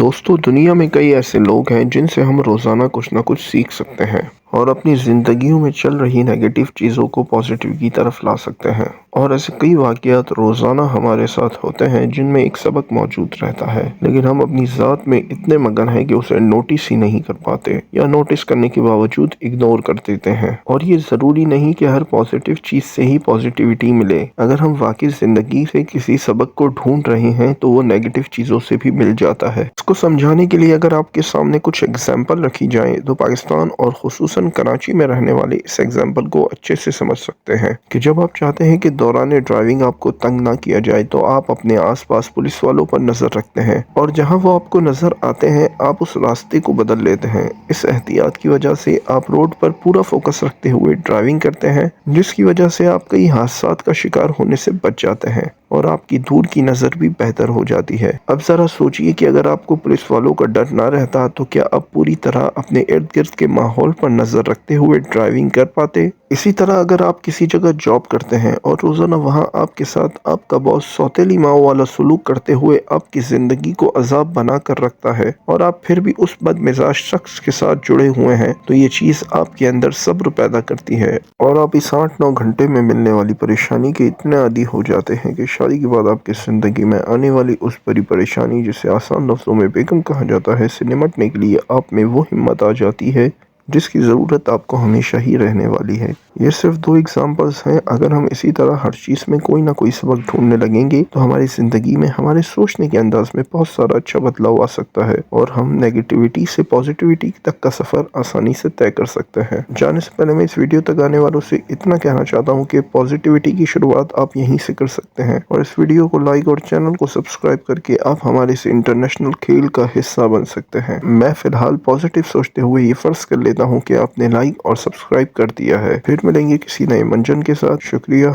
दोस्तों, दुनिया में कई ऐसे लोग हैं जिनसे हम रोज़ाना कुछ ना कुछ सीख सकते हैं और अपनी ज़िंदगियों में चल रही नेगेटिव चीज़ों को पॉजिटिव की तरफ ला सकते हैं। और ऐसे कई वाक़यात रोज़ाना हमारे साथ होते हैं जिनमें एक सबक मौजूद रहता है, लेकिन हम अपनी ज़ात में इतने मगन हैं कि उसे नोटिस ही नहीं कर पाते या नोटिस करने के बावजूद इग्नोर कर देते हैं। और ये ज़रूरी नहीं कि हर पॉजिटिव चीज़ से ही पॉजिटिविटी मिले। अगर हम वाकई ज़िंदगी से किसी सबक को ढूंढ रहे हैं तो वो नेगेटिव चीज़ों से भी मिल जाता है। इसको समझाने के लिए अगर आपके सामने कुछ एग्जाम्पल रखी जाए तो पाकिस्तान और खुसूसन कराची में रहने वाले इस एग्जाम्पल को अच्छे से समझ सकते हैं कि जब आप चाहते हैं कि दौरान ड्राइविंग आपको तंग ना किया जाए तो आप अपने आसपास पुलिस वालों पर नजर रखते हैं और जहां वो आपको नजर आते हैं आप उस रास्ते को बदल लेते हैं। इस एहतियात की वजह से आप रोड पर पूरा फोकस रखते हुए ड्राइविंग करते हैं, जिसकी वजह से आप कई हादसात का शिकार होने से बच जाते हैं और आपकी दूर की नज़र भी बेहतर हो जाती है। अब ज़रा सोचिए कि अगर आपको पुलिस वालों का डर ना रहता तो क्या आप पूरी तरह अपने इर्द गिर्द के माहौल पर नज़र रखते हुए ड्राइविंग कर पाते? इसी तरह अगर आप किसी जगह जॉब करते हैं और रोज़ाना वहाँ आपके साथ आपका बॉस सौतेली माँ वाला सलूक करते हुए आपकी ज़िंदगी को अजाब बना कर रखता है और आप फिर भी उस बदमिजाज शख्स के साथ जुड़े हुए हैं, तो ये चीज़ आपके अंदर सब्र पैदा करती है और आप इस 8-9 घंटे में मिलने वाली परेशानी के इतने आदी हो जाते हैं कि शादी के बाद आपकी ज़िंदगी में आने वाली उस बड़ी परेशानी, जिसे आसान लफ्ज़ों में बेगम कहा जाता है, से निपटने के लिए आप में वो हिम्मत आ जाती है जिसकी ज़रूरत आपको हमेशा ही रहने वाली है। ये सिर्फ 2 एग्जाम्पल्स हैं। अगर हम इसी तरह हर चीज़ में कोई ना कोई सबक ढूंढने लगेंगे तो हमारी ज़िंदगी में हमारे सोचने के अंदाज में बहुत सारा अच्छा बदलाव आ सकता है और हम नेगेटिविटी से पॉजिटिविटी तक का सफ़र आसानी से तय कर सकते हैं। जाने से पहले मैं इस वीडियो तक आने वालों से इतना कहना चाहता हूँ कि पॉजिटिविटी की शुरुआत आप यहीं से कर सकते हैं और इस वीडियो को लाइक और चैनल को सब्सक्राइब करके आप हमारे इस इंटरनेशनल खेल का हिस्सा बन सकते हैं। मैं फ़िलहाल पॉजिटिव सोचते हुए ये फ़र्ज़ कर लेता हूँ कि आपने लाइक और सब्सक्राइब कर दिया है। फिर मिलेंगे किसी नए मंजन के साथ। शुक्रिया।